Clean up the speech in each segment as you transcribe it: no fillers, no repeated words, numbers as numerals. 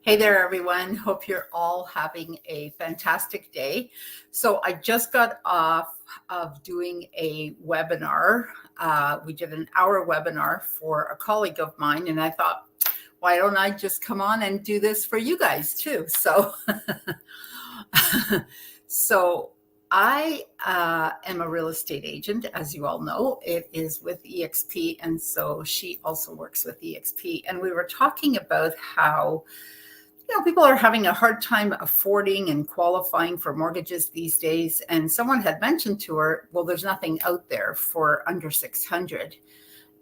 Hey there, everyone. Hope you're all having a fantastic day. So, I just got off of doing a webinar. We did an hour webinar for a colleague of mine, and I thought, why don't I just come on and do this for you guys too? So I am a real estate agent, as you all know. It is with EXP, and so she also works with EXP. And we were talking about how people are having a hard time affording and qualifying for mortgages these days. And someone had mentioned to her, well, there's nothing out there for under 600.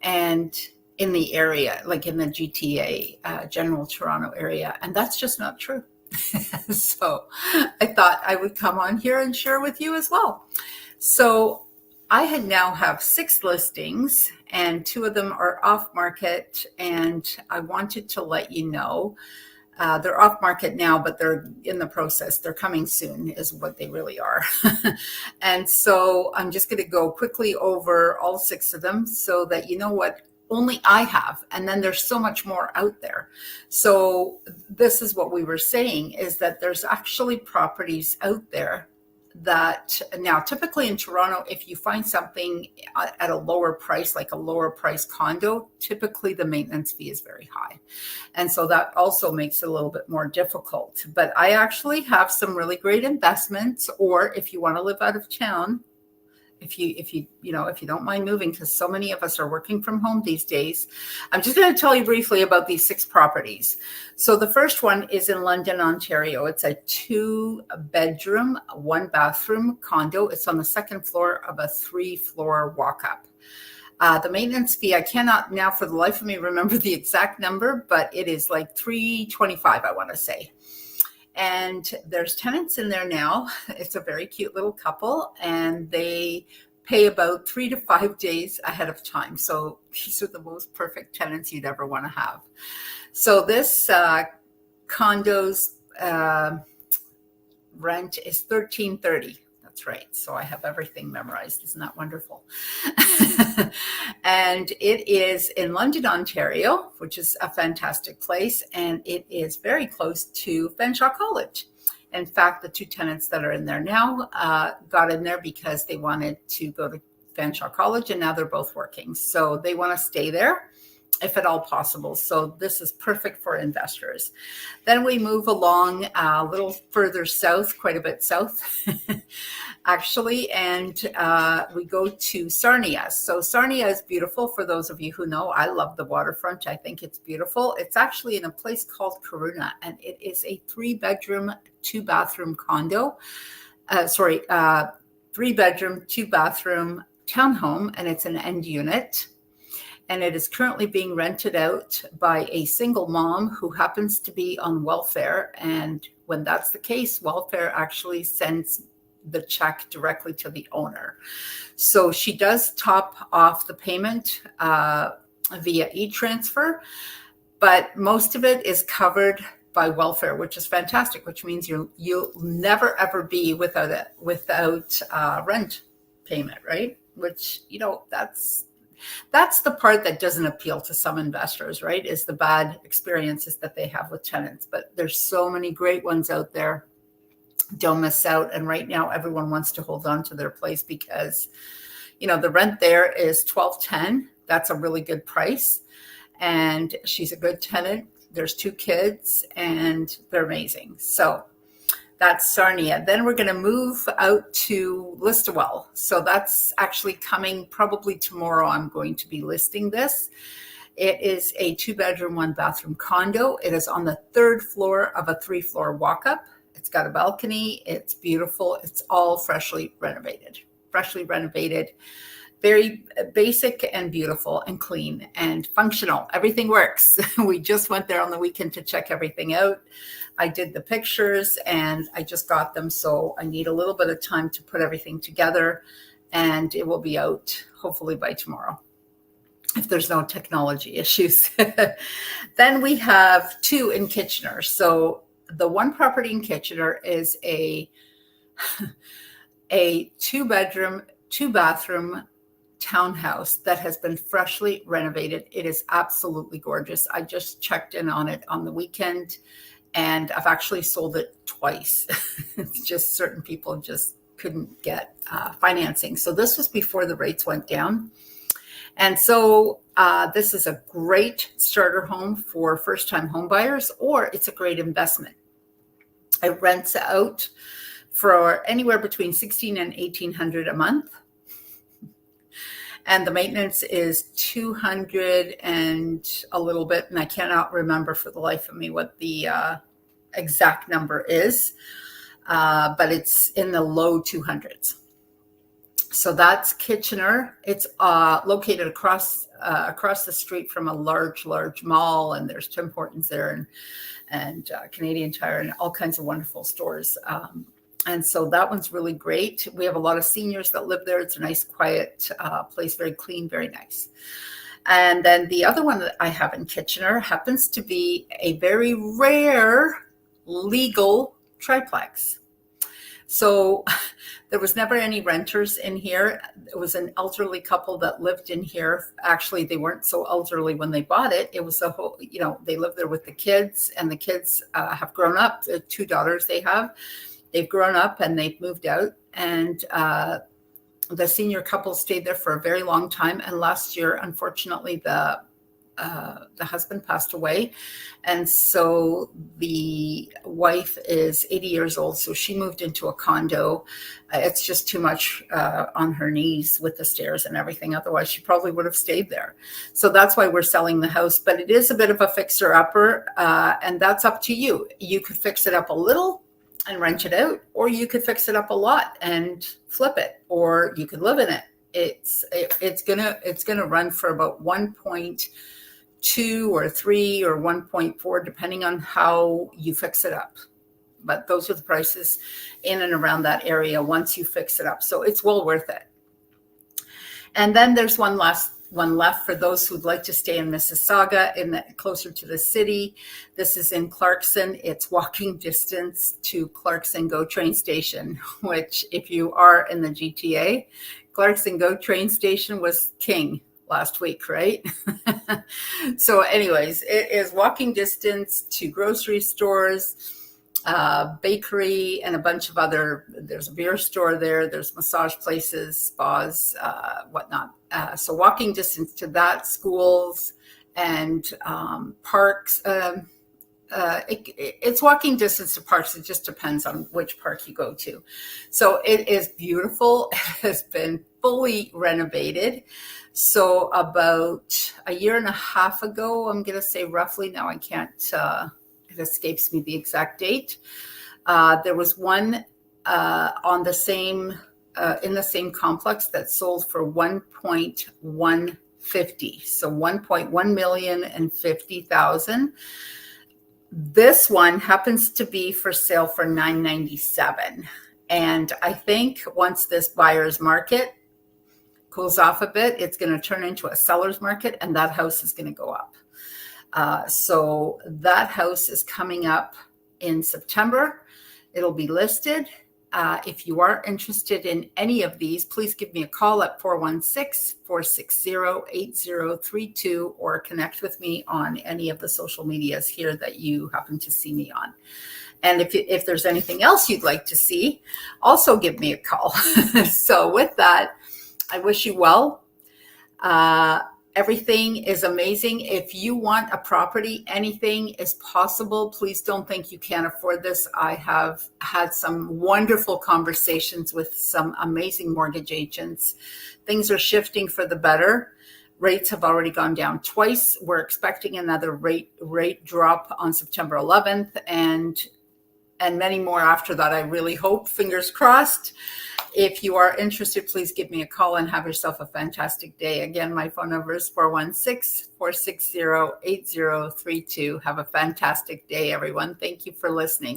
And in the area, like in the GTA, general Toronto area. And that's just not true. So I thought I would come on here and share with you as well. So I now have 6 listings, and 2 of them are off market. And I wanted to let you know they're off market now, but they're in the process. They're coming soon is what they really are. And so I'm just going to go quickly over all 6 of them so that you know what only I have. And then there's so much more out there. So this is what we were saying, is that there's actually properties out there that now typically in Toronto, if you find something at a lower price, like a lower price condo, typically the maintenance fee is very high. And so that also makes it a little bit more difficult. But I actually have some really great investments, or if you want to live out of town, if you don't mind moving, because so many of us are working from home these days. I'm just going to tell you briefly about these 6 properties. So the first one is in London, Ontario. It's a 2-bedroom, 1-bathroom condo. It's on the 2nd floor of a 3-floor walk-up. The maintenance fee, I cannot now for the life of me remember the exact number, but it is like $325, I want to say. And there's tenants in there now. It's a very cute little couple, and they pay about 3 to 5 days ahead of time. So these are the most perfect tenants you'd ever want to have. So this condo's rent is $13.30. That's right. So I have everything memorized. Isn't that wonderful? And it is in London, Ontario, which is a fantastic place. And it is very close to Fanshawe College. In fact, the 2 tenants that are in there now got in there because they wanted to go to Fanshawe College, and now they're both working. So they want to stay there if at all possible. So this is perfect for investors. Then we move along a little further south, quite a bit south, actually, and we go to Sarnia. So Sarnia is beautiful. For those of you who know, I love the waterfront. I think it's beautiful. It's actually in a place called Corunna, and it is a 3-bedroom, 2-bathroom condo. 3-bedroom, 2-bathroom townhome, and it's an end unit. And it is currently being rented out by a single mom who happens to be on welfare. And when that's the case, welfare actually sends the check directly to the owner. So she does top off the payment via e-transfer, but most of it is covered by welfare, which is fantastic, which means you'll never ever be without rent payment, right? Which, that's the part that doesn't appeal to some investors, right? Is the bad experiences that they have with tenants. But there's so many great ones out there. Don't miss out. And right now, everyone wants to hold on to their place because, the rent there is $12.10. That's a really good price. And she's a good tenant. There's 2 kids, and they're amazing. So that's Sarnia. Then we're going to move out to Listowel. So that's actually coming probably tomorrow. I'm going to be listing this. It is a 2-bedroom, 1-bathroom condo. It is on the 3rd floor of a 3-floor walk-up. It's got a balcony. It's beautiful. It's all freshly renovated. Very basic and beautiful and clean and functional. Everything works. We just went there on the weekend to check everything out. I did the pictures and I just got them. So I need a little bit of time to put everything together, and it will be out hopefully by tomorrow, if there's no technology issues. Then we have 2 in Kitchener. So the one property in Kitchener is a 2-bedroom, 2-bathroom townhouse that has been freshly renovated. It is absolutely gorgeous. I just checked in on it on the weekend, And I've actually sold it twice. It's just certain people just couldn't get financing. So this was before the rates went down. And so this is a great starter home for first-time home buyers, or it's a great investment. It rents out for anywhere between $1,600 and $1,800 a month. And the maintenance is $200 and a little bit. And I cannot remember for the life of me what the exact number is, but it's in the low 200s. So that's Kitchener. It's located across the street from a large mall, and there's Tim Hortons there, and Canadian Tire, and all kinds of wonderful stores. And so that one's really great. We have a lot of seniors that live there. It's a nice, quiet place, very clean, very nice. And then the other one that I have in Kitchener happens to be a very rare legal triplex. So there was never any renters in here. It was an elderly couple that lived in here. Actually, they weren't so elderly when they bought it. It was the whole, they lived there with the kids, and the kids have grown up. The 2 daughters they have, they've grown up and they've moved out. And the senior couple stayed there for a very long time. And last year, unfortunately, the husband passed away. And so the wife is 80 years old. So she moved into a condo. It's just too much on her knees with the stairs and everything. Otherwise, she probably would have stayed there. So that's why we're selling the house. But it is a bit of a fixer-upper, and that's up to you. You could fix it up a little and rent it out, or you could fix it up a lot and flip it, or you could live in it. It's gonna run for about 1.2 or 3 or 1.4, depending on how you fix it up. But those are the prices in and around that area once you fix it up. So it's well worth it. And then there's one left for those who'd like to stay in Mississauga, closer to the city. This is in Clarkson. It's walking distance to Clarkson GO train station, which if you are in the GTA, Clarkson GO train station was king last week, right? So anyways, it is walking distance to grocery stores, bakery, and a bunch of there's a beer store there, there's massage places, spas, whatnot. So walking distance to that, schools and parks. It's walking distance to parks. It just depends on which park you go to. So it is beautiful. It has been fully renovated. So about a year and a half ago, I'm going to say roughly, now I can't, it escapes me the exact date. There was one on the same, in the same complex that sold for 1.150. So 1.150,000. This one happens to be for sale for $997. And I think once this buyer's market cools off a bit, it's going to turn into a seller's market, and that house is going to go up. So that house is coming up in September. It'll be listed. If you are interested in any of these, please give me a call at 416-460-8032 or connect with me on any of the social medias here that you happen to see me on. And if there's anything else you'd like to see, also give me a call. So with that, I wish you well. Everything is amazing. If you want a property, anything is possible. Please don't think you can't afford this. I have had some wonderful conversations with some amazing mortgage agents. Things are shifting for the better. Rates have already gone down twice. We're expecting another rate drop on September 11th and many more after that, I really hope, fingers crossed. If you are interested, please give me a call and have yourself a fantastic day. Again, my phone number is 416-460-8032. Have a fantastic day, everyone. Thank you for listening.